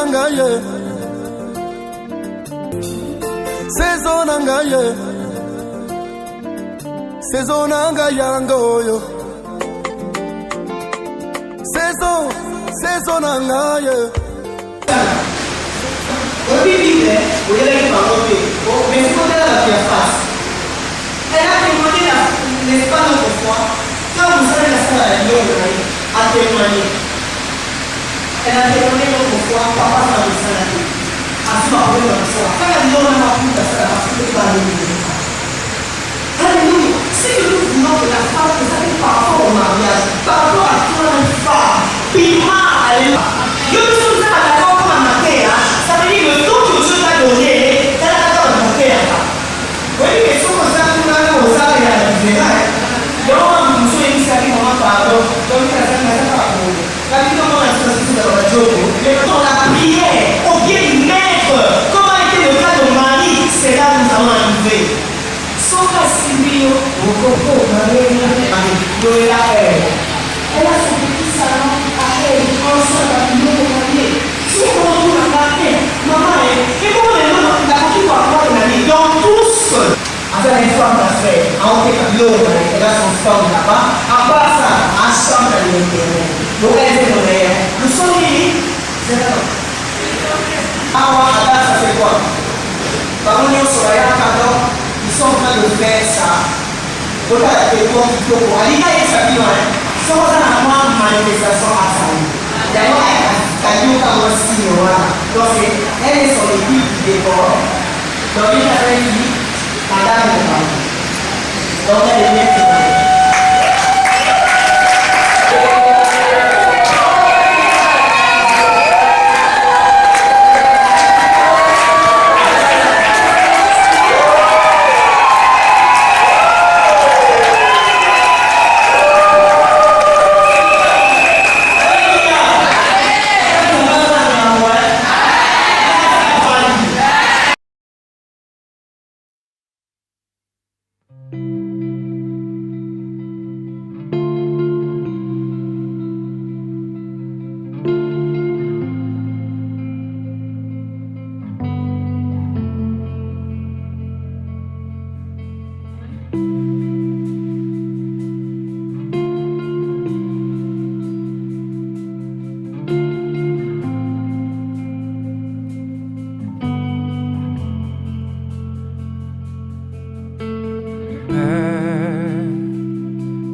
nangaye, saison nangaye, saison nangayangoyo, saison nangaye. Au début, vous allez me demander, mais c'est quoi la face? Elle a témoigné, n'est-ce pas, notre foi? Quand vous allez la salle à la Lyon, a témoigné. Elle a témoigné notre foi, papa dans le salarié. À ce moment-là, dans le soir. Quand la Lyon n'a pas pu la salle, parce que pas aller. Alléluia. Si nous voulons que la femme, vous savez, par rapport au mariage, par rapport à toi, une femme, piment, alléluia. Je me suis dit, d'accord, comme un matin, ça veut dire que tout ce que Dieu t'a donné, t'as la d'accord de monter à ça. Oui, mais si on s'en fout, on s'en fout, donc, nous sommes initiés à pardon, donc, ça ne pas pour nous. La vie de mon association de la Jogo, mais quand la prière au pied du maître, comme a été le cas de Marie, c'est là que nous allons arriver. Soka Sibio, au coco, Marie, elle a son petit salon à elle, ensemble à nous marier. Si on retrouve la matin, maman, et comment les gens la qui va avoir une année dans tous. Après les femmes la fait, en fait, l'eau, elle a son femme là-bas. À part ça, ensemble à l'intérieur. Donc elle est derrière. Nous sommes unis. C'est ça. Ah, ça c'est quoi? Par contre, sur la cadeau, ils sont en train de faire ça. Voilà, il faut pour aller à l'examen. Sans avoir une manifestation à ça. D'ailleurs, elle a aussi, donc elle est sur l'équipe du décor. Donc il a dit, madame est là. Donc elle est bien préparée.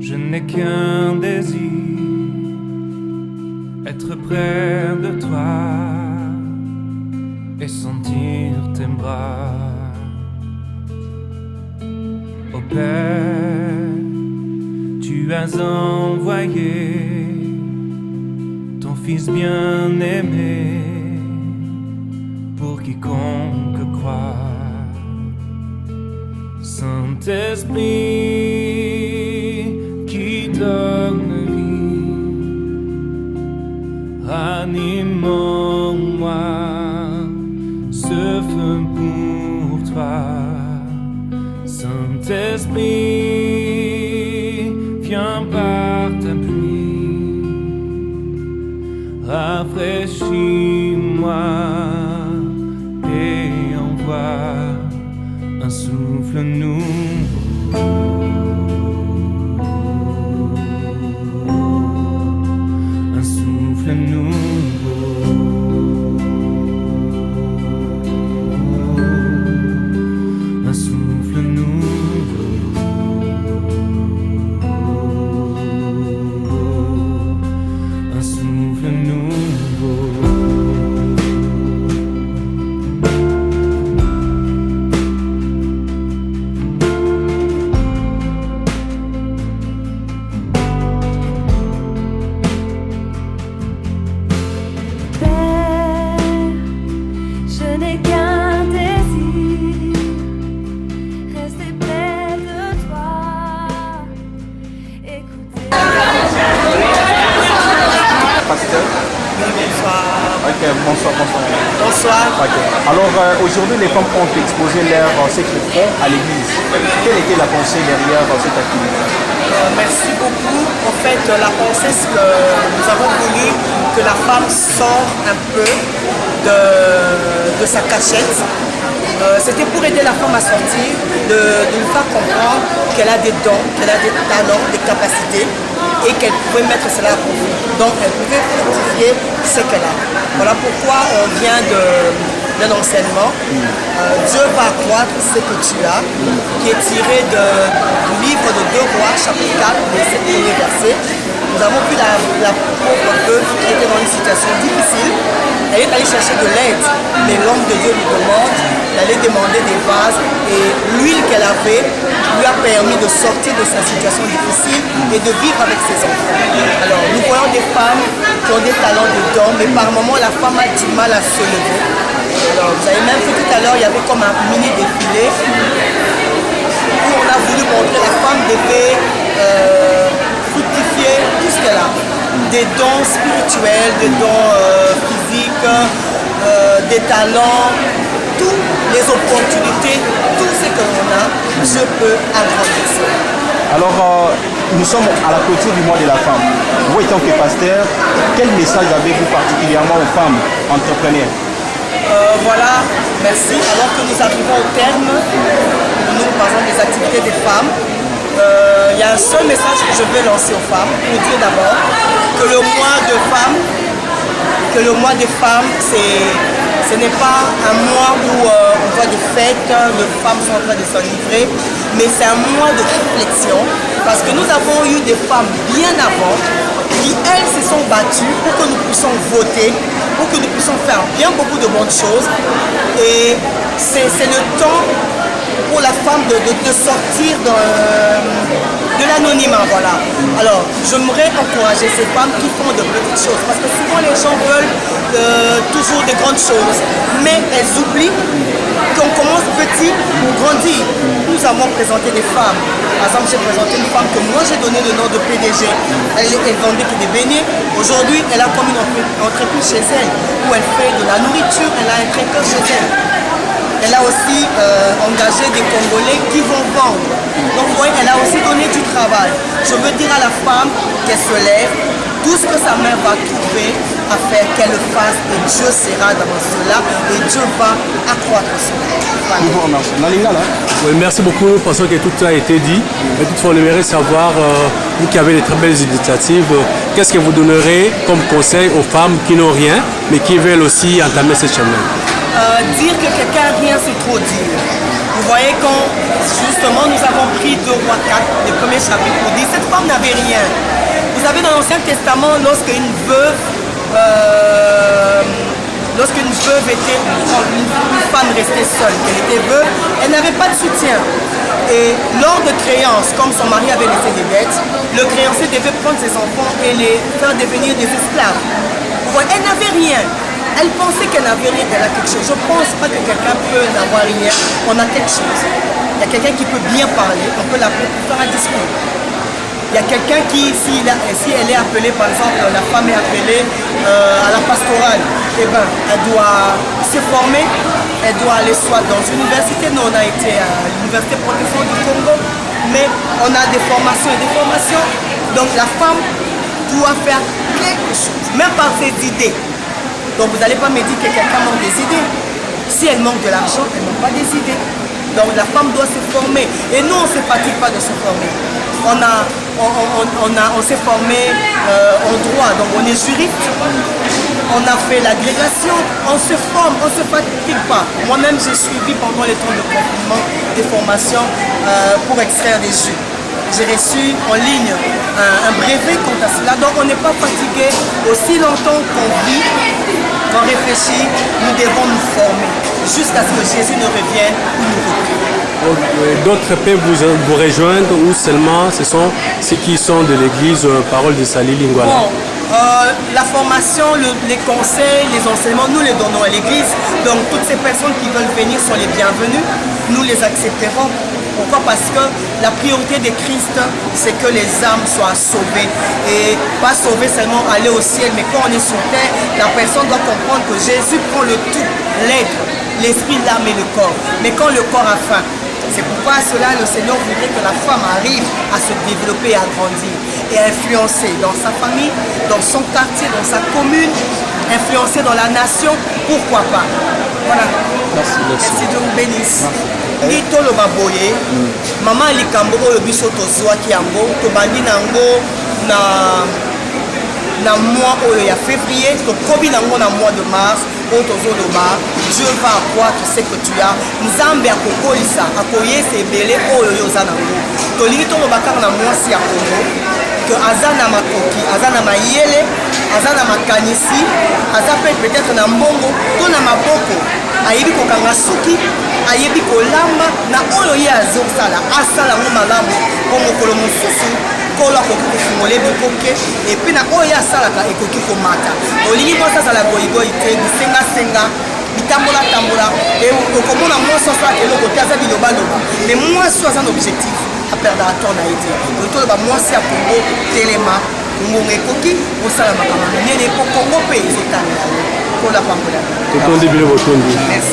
Je n'ai qu'un désir, être près de toi et sentir tes bras. Ô Père, tu as envoyé ton Fils bien-aimé pour quiconque croit. Saint-Esprit qui donne vie, ranime-moi ce feu pour toi. Saint-Esprit, viens par ta pluie, rafraîchis-moi et envoie un souffle nouveau, un souffle nouveau, un souffle nouveau, un souffle nouveau. Bonsoir. Okay. Alors aujourd'hui, les femmes ont exposé ce qu'ils font à l'église. Quelle était la pensée derrière cette activité? Merci beaucoup. En fait, la pensée, c'est que nous avons voulu que la femme sort un peu de sa cachette. C'était pour aider la femme à sortir, de lui faire comprendre qu'elle a des dons, qu'elle a des talents, des capacités et qu'elle pouvait mettre cela à profit. Donc elle pouvait fructifier ce qu'elle a. Voilà pourquoi on vient d'un enseignement. Dieu va accroître ce que tu as, qui est tiré du livre de 2 Rois, chapitre 4, verset 1er verset. Nous avons vu la pauvre veuve qui était dans une situation difficile. Elle est allée chercher de l'aide, mais l'homme de Dieu lui demande d'aller demander des vases et l'huile qu'elle avait lui a permis de sortir de sa situation difficile et de vivre avec ses enfants. Alors nous voyons des femmes qui ont des talents de dons, mais par moments la femme a du mal à se lever. Alors vous avez même vu tout à l'heure, il y avait comme un mini défilé où on a voulu montrer la femme devait fructifier tout ce qu'elle a. Des dons spirituels, des dons physiques, des talents, toutes les opportunités, tout ce que l'on a, je peux agrandir ça. Alors, nous sommes à la clôture du mois de la femme. Vous, étant que pasteur, quel message avez-vous particulièrement aux femmes entrepreneurs? Voilà, merci. Alors que nous arrivons au terme, nous parlons des activités des femmes. Il y a un seul message que je veux lancer aux femmes, pour dire d'abord que le mois des femmes, ce n'est pas un mois où on voit des fêtes, les femmes sont en train de s'enivrer, mais c'est un mois de réflexion, parce que nous avons eu des femmes bien avant qui, elles, se sont battues pour que nous puissions voter, pour que nous puissions faire bien beaucoup de bonnes choses. Et c'est le temps pour la femme de sortir de l'anonymat, voilà. Alors, j'aimerais encourager ces femmes qui font de petites choses, parce que souvent les gens veulent toujours des grandes choses, mais elles oublient qu'on commence petit pour grandir. Nous avons présenté des femmes. Par exemple, j'ai présenté une femme que moi j'ai donné le nom de PDG. Elle vendait que des beignets. Aujourd'hui, elle a comme une entreprise chez elle, où elle fait de la nourriture, elle a un traiteur chez elle. Elle a aussi engagé des Congolais qui vont vendre. Donc vous voyez, elle a aussi donné du travail. Je veux dire à la femme qu'elle se lève, tout ce que sa mère va trouver à faire, qu'elle le fasse, et Dieu sera dans cela, et Dieu va accroître cela. Voilà. Nous vous remercions. Nalingala. Oui, merci beaucoup. Nous pensons que tout a été dit. Mais toutefois, on aimerait savoir, vous qui avez de très belles initiatives, qu'est-ce que vous donnerez comme conseil aux femmes qui n'ont rien, mais qui veulent aussi entamer ce chemin? Dire que quelqu'un n'a rien, c'est trop dire. Vous voyez, quand justement nous avons pris 2 Rois 4, le premier chapitre, pour dire cette femme n'avait rien. Vous savez, dans l'Ancien Testament, lorsqu'une veuve était, une femme restait seule, qu'elle était veuve, elle n'avait pas de soutien. Et lors de créances, comme son mari avait laissé des dettes, le créancier devait prendre ses enfants et les faire devenir des esclaves. Vous voyez, elle n'avait rien. Elle pensait qu'elle n'avait rien, qu'elle a quelque chose. Je ne pense pas que quelqu'un peut n'avoir rien. On a quelque chose. Il y a quelqu'un qui peut bien parler, on peut l'appeler pour faire un discours. Il y a quelqu'un qui, si elle est appelée, par exemple, la femme est appelée à la pastorale, eh ben, elle doit se former, elle doit aller soit dans une université. Nous, on a été à l'Université protestante du Congo, mais on a des formations et des formations. Donc la femme doit faire quelque chose, même par ses idées. Donc vous n'allez pas me dire que quelqu'un manque des idées. Si elle manque de l'argent, elle n'a pas des idées. Donc la femme doit se former. Et nous, on ne se fatigue pas de se former. On s'est formé en droit, donc on est juriste. On a fait l'agrégation, on se forme, on ne se fatigue pas. Moi-même, j'ai suivi pendant les temps de confinement des formations pour extraire des jus. J'ai reçu en ligne un brevet quant à cela. Donc on n'est pas fatigué. Aussi longtemps qu'on vit, qu'on réfléchit, nous devons nous former jusqu'à ce que Jésus nous revienne ou nous reprenne. D'autres peuvent vous rejoindre ou seulement ce sont ceux qui sont de l'église Parole de Sali Lingwala? Bon, la formation, les conseils, les enseignements, nous les donnons à l'église. Donc toutes ces personnes qui veulent venir sont les bienvenues. Nous les accepterons. Pourquoi? Parce que la priorité de Christ, c'est que les âmes soient sauvées. Et pas sauvées seulement aller au ciel, mais quand on est sur terre, la personne doit comprendre que Jésus prend le tout, l'être, l'esprit, l'âme et le corps. Mais quand le corps a faim, C'est pourquoi cela, le Seigneur voudrait que la femme arrive à se développer, à grandir et à influencer dans sa famille, dans son quartier, dans sa commune, influencer dans la nation, pourquoi pas. Voilà. Merci, Dieu vous bénisse. Ni tolo baboye, maman likambo oyo biso tozwaki yango, tobandi nango na mois oyo ya février, tokobi nango na mois de mars, oyo tozoloba, Dieu va croire, tu sais que tu as, Nzambe akokolisa, akoyesa ebele oyo yoza nango. Tolingi toloba kaka na mwasi ya Congo, que aza na makoki, aza na mayele, aza na makanisi, aza peut-être na mbongo, to na maboko, ayebi kokanga suki, ayebi kolamba na oyo ye azosala asala ngo malamu po mokolo mosusu kolo akoki kofungola ebikoke epuis na oyo ye asalaka ekoki komata olingi mwasi azala goyigoyi te bisengasenga bitambola-tambola okomona mwasi asalaka eloko te aza bilobaloba mais mwasi aza na objectif aperdaka ton na ye te toloba mwasi ya Congo telema ngongo ekoki osala makambo minene po Congo mpe ezotalela yo kola pambola totondi bino botondi. Merci.